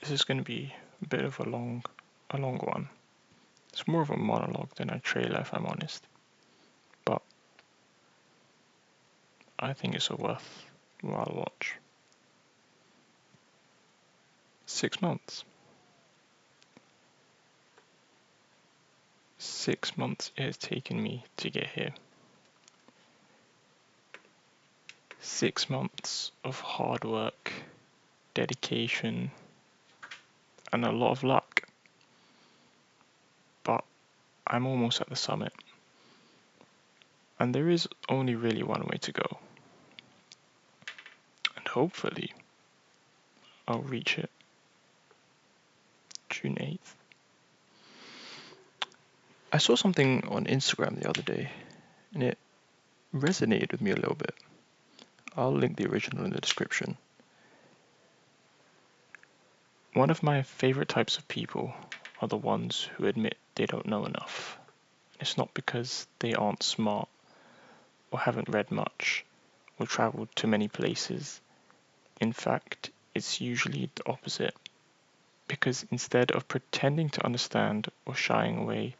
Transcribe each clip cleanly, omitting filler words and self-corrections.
This is going to be a bit of a long one. It's more of a monologue than a trailer, if I'm honest. But I think it's a worthwhile watch. 6 months. 6 months it has taken me to get here. 6 months of hard work, dedication, and a lot of luck. But I'm almost at the summit. And there is only really one way to go. And hopefully, I'll reach it June 8th. I saw something on Instagram the other day, and it resonated with me a little bit. I'll link the original in the description. One of my favorite types of people are the ones who admit they don't know enough. It's not because they aren't smart or haven't read much or traveled to many places. In fact, it's usually the opposite. Because instead of pretending to understand or shying away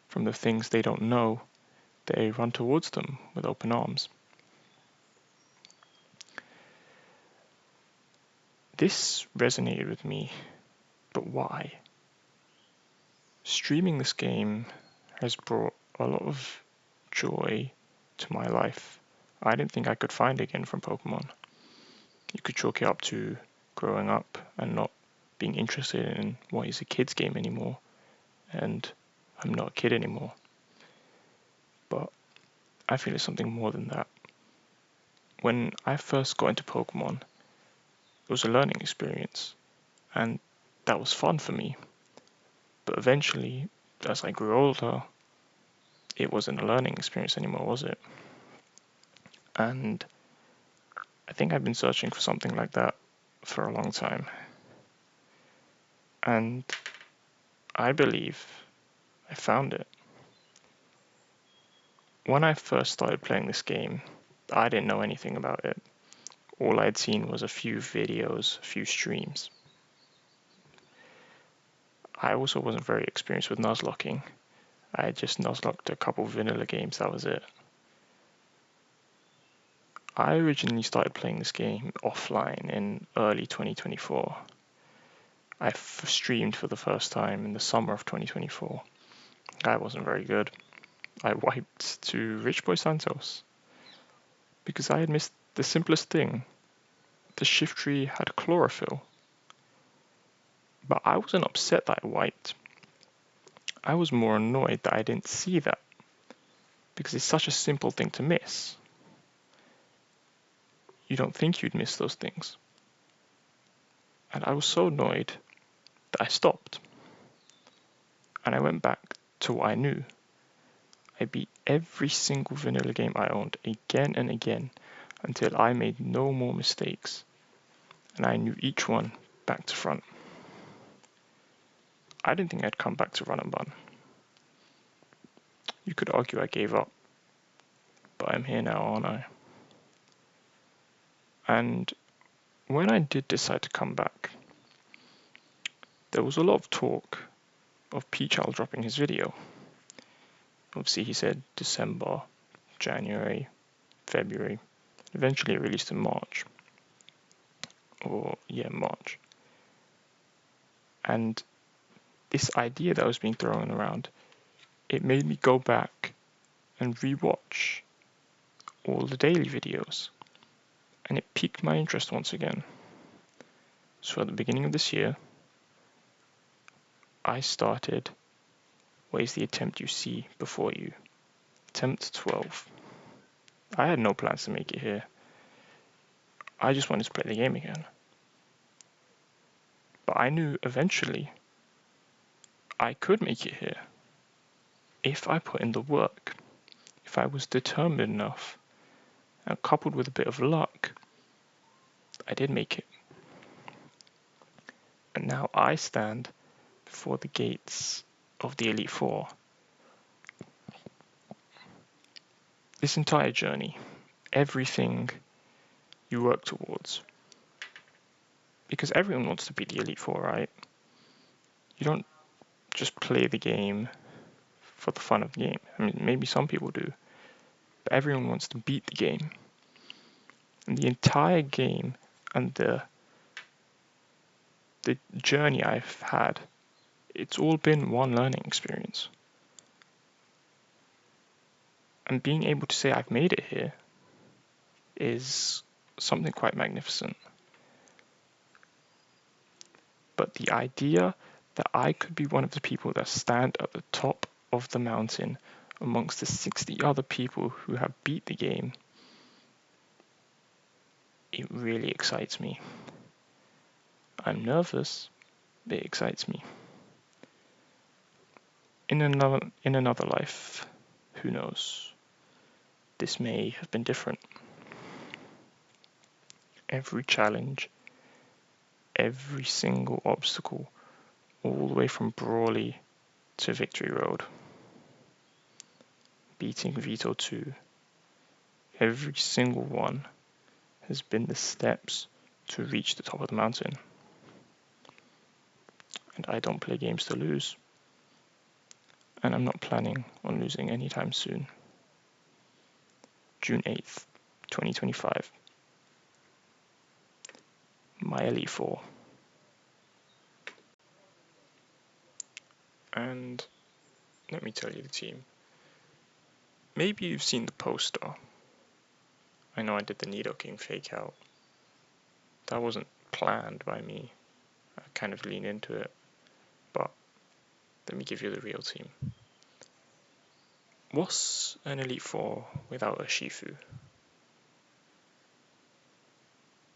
from the things they don't know, they run towards them with open arms. This resonated with me, but why? Streaming this game has brought a lot of joy to my life I didn't think I could find again from Pokemon. You could chalk it up to growing up and not being interested in what is a kid's game anymore, and I'm not a kid anymore. But I feel it's something more than that. When I first got into Pokemon, it was a learning experience, and that was fun for me. But eventually, as I grew older, it wasn't a learning experience anymore, was it? And I think I've been searching for something like that for a long time. And I believe I found it. When I first started playing this game, I didn't know anything about it. All I'd seen was a few videos, a few streams. I also wasn't very experienced with nuzlocking. I had just nuzlocked a couple vanilla games, that was it. I originally started playing this game offline in early 2024. I streamed for the first time in the summer of 2024. I wasn't very good. I wiped to Rich Boy Santos because I had missed the simplest thing. The shift tree had chlorophyll. But I wasn't upset that I wiped. I was more annoyed that I didn't see that because it's such a simple thing to miss. You don't think you'd miss those things. And I was so annoyed that I stopped. And I went back to what I knew. I beat every single vanilla game I owned again and again until I made no more mistakes. And I knew each one back to front. I didn't think I'd come back to run and bun. You could argue I gave up, but I'm here now, aren't I? And when I did decide to come back, there was a lot of talk of Peachal dropping his video. Obviously, he said December, January, February. Eventually, it released in March. March. And this idea that was being thrown around, it made me go back and rewatch all the daily videos. And it piqued my interest once again. So at the beginning of this year, I started Where's the attempt you see before you? Attempt 12. I had no plans to make it here. I just wanted to play the game again. But I knew eventually I could make it here. If I put in the work, if I was determined enough, and coupled with a bit of luck, I did make it. And now I stand before the gates of the Elite Four. This entire journey, everything you work towards, because everyone wants to be the Elite Four, right? You don't just play the game for the fun of the game. I mean, maybe some people do, but everyone wants to beat the game. And the entire game and the journey I've had, it's all been one learning experience. And being able to say I've made it here is something quite magnificent. But the idea that I could be one of the people that stand at the top of the mountain amongst the 60 other people who have beat the game, it really excites me. I'm nervous, but it excites me. In another life, who knows? This may have been different. Every challenge, every single obstacle, all the way from Brawley to Victory Road, beating Vito 2, every single one has been the steps to reach the top of the mountain. And I don't play games to lose. And I'm not planning on losing anytime soon. June 8th, 2025. My Elite Four. And let me tell you the team. Maybe you've seen the poster. I know I did the Nidoking fake out. That wasn't planned by me. I kind of leaned into it. But let me give you the real team. What's an Elite Four without a Shifu?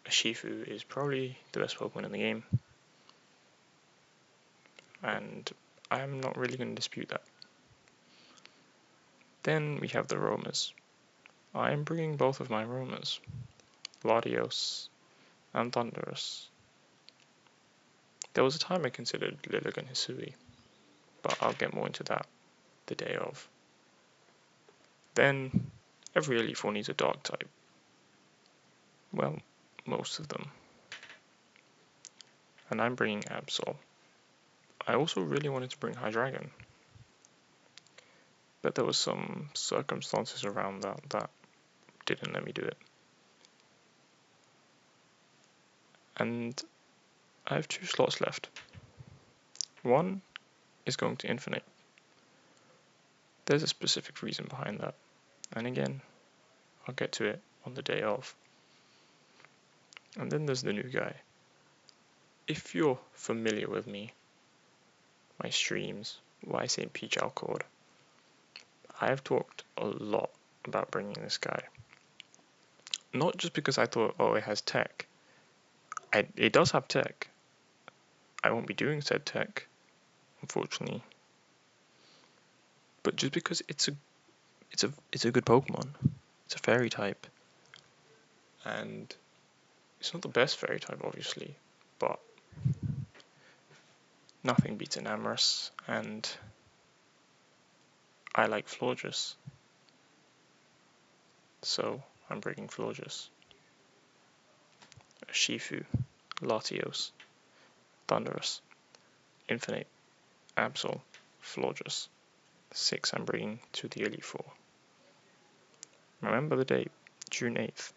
A Shifu is probably the best Pokemon in the game. And I'm not really going to dispute that. Then we have the Romas. I am bringing both of my Romas, Latios and Thunderous. There was a time I considered Lilig and Hisui, but I'll get more into that the day of. Then, every Elite Four needs a Dark type. Well, most of them. And I'm bringing Absol. I also really wanted to bring Hydreigon, but there was some circumstances around that didn't let me do it. And I have 2 slots left. One is going to Infinite. There's a specific reason behind that, and again, I'll get to it on the day of. And then there's the new guy. If you're familiar with me, my streams, why St. Peach Alcord, I have talked a lot about bringing this guy. Not just because I thought, oh, it has tech. It does have tech. I won't be doing said tech, unfortunately. But just because it's a good Pokemon. It's a fairy type. And it's not the best fairy type, obviously, but nothing beats an Amorous, and I like Florges. So I'm bringing Florges. Shifu, Latios, Thunderous, Infinite, Absol, Florges. 6 I'm bringing to the Elite Four. Remember the date, June 8th.